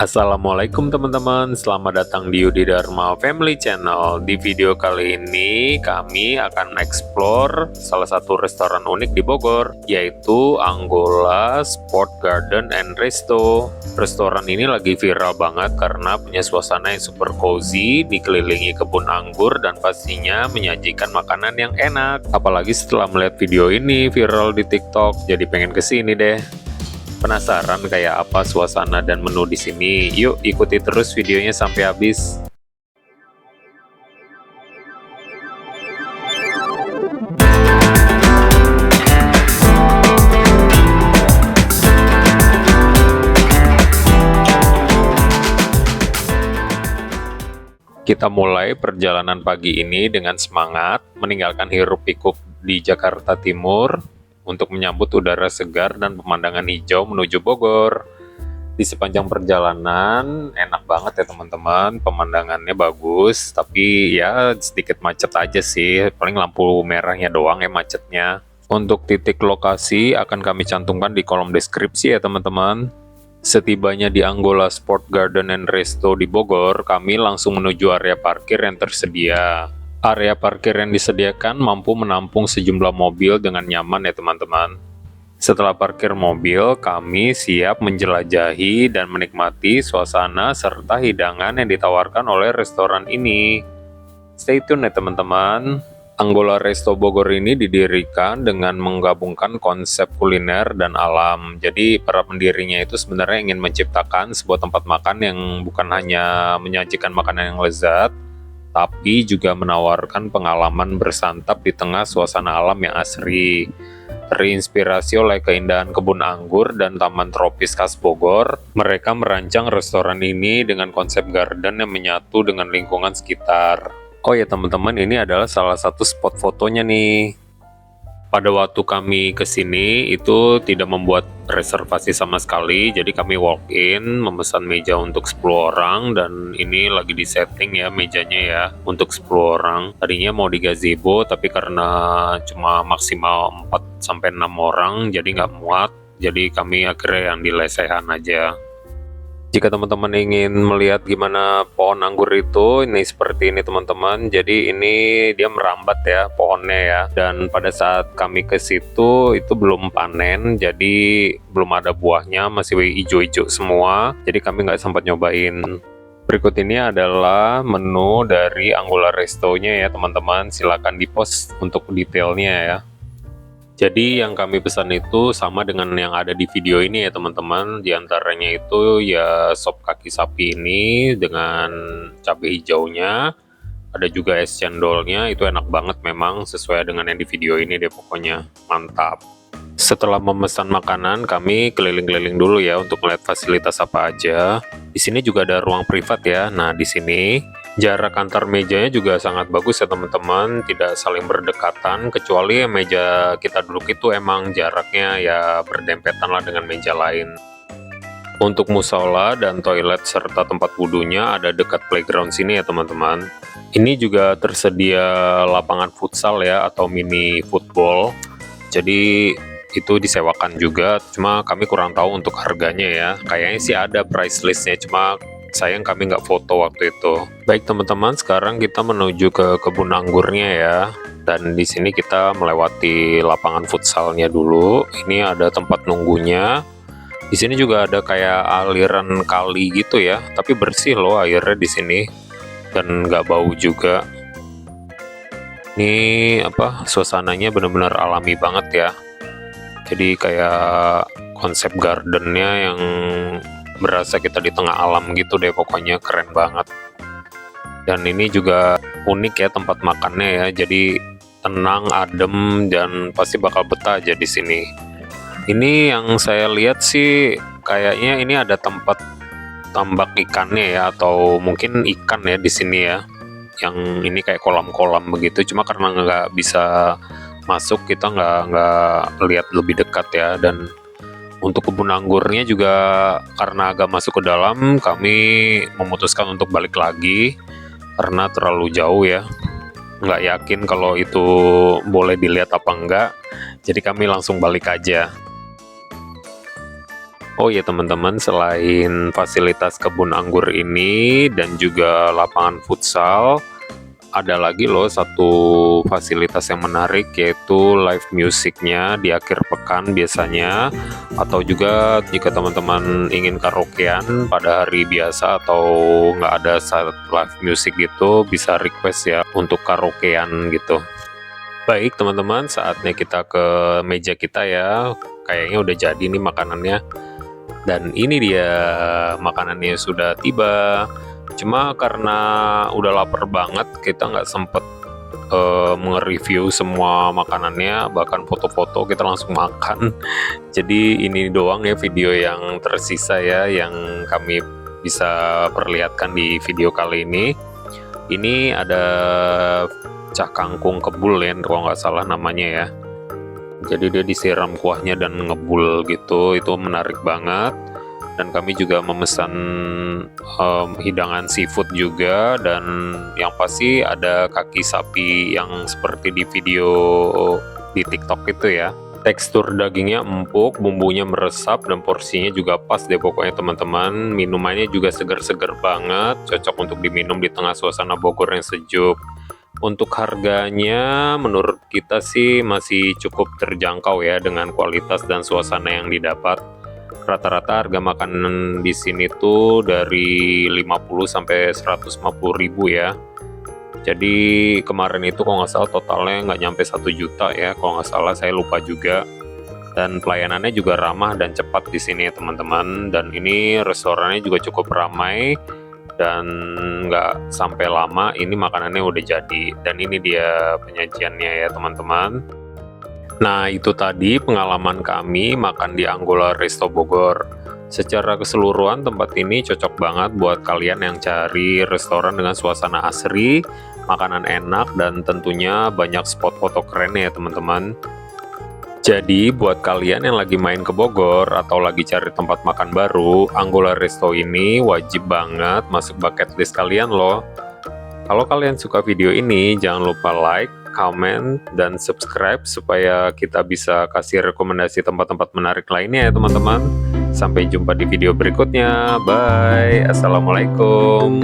Assalamualaikum teman-teman, selamat datang di Yudi Dharma Family Channel. Di video kali ini kami akan explore salah satu restoran unik di Bogor, yaitu Angola Sport Garden and Resto. Restoran ini lagi viral banget karena punya suasana yang super cozy, dikelilingi kebun anggur dan pastinya menyajikan makanan yang enak. Apalagi setelah melihat video ini viral di TikTok, jadi pengen kesini deh. Penasaran kayak apa suasana dan menu di sini? Yuk ikuti terus videonya sampai habis. Kita mulai perjalanan pagi ini dengan semangat, meninggalkan hiruk-pikuk di Jakarta Timur untuk menyambut udara segar dan pemandangan hijau menuju Bogor. Di sepanjang perjalanan enak banget ya teman-teman, pemandangannya bagus, tapi ya sedikit macet aja sih, paling lampu merahnya doang ya macetnya. Untuk titik lokasi akan kami cantumkan di kolom deskripsi ya teman-teman. Setibanya di Angola Sport Garden and Resto di Bogor, kami langsung menuju area parkir yang tersedia. Area parkir yang disediakan mampu menampung sejumlah mobil dengan nyaman ya teman-teman. Setelah parkir mobil, kami siap menjelajahi dan menikmati suasana serta hidangan yang ditawarkan oleh restoran ini. Stay tune ya teman-teman. Angola Resto Bogor ini didirikan dengan menggabungkan konsep kuliner dan alam. Jadi para pendirinya itu sebenarnya ingin menciptakan sebuah tempat makan yang bukan hanya menyajikan makanan yang lezat, tapi juga menawarkan pengalaman bersantap di tengah suasana alam yang asri. Terinspirasi oleh keindahan kebun anggur dan taman tropis khas Bogor, mereka merancang restoran ini dengan konsep garden yang menyatu dengan lingkungan sekitar. Oh ya teman-teman, ini adalah salah satu spot fotonya nih. Pada waktu kami kesini itu tidak membuat reservasi sama sekali, jadi kami walk in, memesan meja untuk 10 orang, dan ini lagi di setting ya mejanya ya untuk 10 orang. Tadinya mau di gazebo, tapi karena cuma maksimal 4-6 orang, jadi nggak muat, jadi kami akhirnya yang di lesehan aja. Jika teman-teman ingin melihat gimana pohon anggur itu, ini seperti ini teman-teman. Jadi ini dia merambat ya pohonnya ya. Dan pada saat kami ke situ itu belum panen, jadi belum ada buahnya, masih hijau-hijau semua. Jadi kami nggak sempat nyobain. Berikut ini adalah menu dari Angola Resto-nya ya teman-teman. Silakan di-post untuk detailnya ya. Jadi yang kami pesan itu sama dengan yang ada di video ini ya teman-teman. Di antaranya itu ya sop kaki sapi ini dengan cabai hijaunya. Ada juga es cendolnya, itu enak banget memang sesuai dengan yang di video ini deh pokoknya. Mantap. Setelah memesan makanan, kami keliling-keliling dulu ya untuk melihat fasilitas apa aja. Di sini juga ada ruang privat ya. Nah, di sini jarak antar mejanya juga sangat bagus ya teman-teman, tidak saling berdekatan, kecuali meja kita duduk itu emang jaraknya ya berdempetan lah dengan meja lain. Untuk musola dan toilet serta tempat wudhunya ada dekat playground sini ya teman-teman. Ini juga tersedia lapangan futsal ya atau mini football, jadi itu disewakan juga, cuma kami kurang tahu untuk harganya ya. Kayaknya sih ada price listnya, cuma sayang kami nggak foto waktu itu. Baik teman-teman, sekarang kita menuju ke kebun anggurnya ya. Dan di sini kita melewati lapangan futsalnya dulu. Ini ada tempat nunggunya. Di sini juga ada kayak aliran kali gitu ya, tapi bersih loh airnya di sini dan nggak bau juga. Ini apa? Suasananya benar-benar alami banget ya. Jadi kayak konsep gardennya yang berasa kita di tengah alam gitu deh, pokoknya keren banget. Dan ini juga unik ya tempat makannya ya, jadi tenang, adem, dan pasti bakal betah aja di sini. Ini yang saya lihat sih kayaknya ini ada tempat tambak ikannya ya, atau mungkin ikan ya di sini ya. Yang ini kayak kolam-kolam begitu, cuma karena nggak bisa masuk kita nggak lihat lebih dekat ya. Dan untuk kebun anggurnya juga karena agak masuk ke dalam, kami memutuskan untuk balik lagi karena terlalu jauh ya, nggak yakin kalau itu boleh dilihat apa enggak, jadi kami langsung balik aja. Oh ya teman-teman, selain fasilitas kebun anggur ini dan juga lapangan futsal, ada lagi loh satu fasilitas yang menarik, yaitu live musiknya di akhir pekan biasanya, atau juga jika teman-teman ingin karaokean pada hari biasa atau nggak ada saat live music gitu, bisa request ya untuk karaokean gitu. Baik teman-teman, saatnya kita ke meja kita ya. Kayaknya udah jadi nih makanannya. Dan ini dia makanannya sudah tiba. Cuma karena udah lapar banget, kita nggak sempet nge-review semua makanannya, bahkan foto-foto kita langsung makan. Jadi ini doang ya video yang tersisa ya, yang kami bisa perlihatkan di video kali ini. Ini ada cah kangkung kebul ya, kalau nggak salah namanya ya. Jadi dia disiram kuahnya dan ngebul gitu, itu menarik banget. Dan kami juga memesan hidangan seafood juga, dan yang pasti ada kaki sapi yang seperti di video di TikTok itu ya. Tekstur dagingnya empuk, bumbunya meresap, dan porsinya juga pas deh pokoknya teman-teman. Minumannya juga segar-segar banget, cocok untuk diminum di tengah suasana Bogor yang sejuk. Untuk harganya menurut kita sih masih cukup terjangkau ya, dengan kualitas dan suasana yang didapat. Rata-rata harga makanan di sini tuh dari 50 sampai 150 ribu ya. Jadi kemarin itu kalau nggak salah totalnya nggak nyampe 1 juta ya, kalau nggak salah, saya lupa juga. Dan pelayanannya juga ramah dan cepat di sini ya teman-teman. Dan ini restorannya juga cukup ramai dan nggak sampai lama ini makanannya udah jadi. Dan ini dia penyajiannya ya teman-teman. Nah itu tadi pengalaman kami makan di Anggola Resto Bogor. Secara keseluruhan tempat ini cocok banget buat kalian yang cari restoran dengan suasana asri, makanan enak, dan tentunya banyak spot foto keren ya teman-teman. Jadi buat kalian yang lagi main ke Bogor atau lagi cari tempat makan baru, Anggola Resto ini wajib banget masuk bucket list kalian loh. Kalau kalian suka video ini, jangan lupa like, comment, dan subscribe supaya kita bisa kasih rekomendasi tempat-tempat menarik lainnya ya teman-teman. Sampai jumpa di video berikutnya. Bye. Assalamualaikum.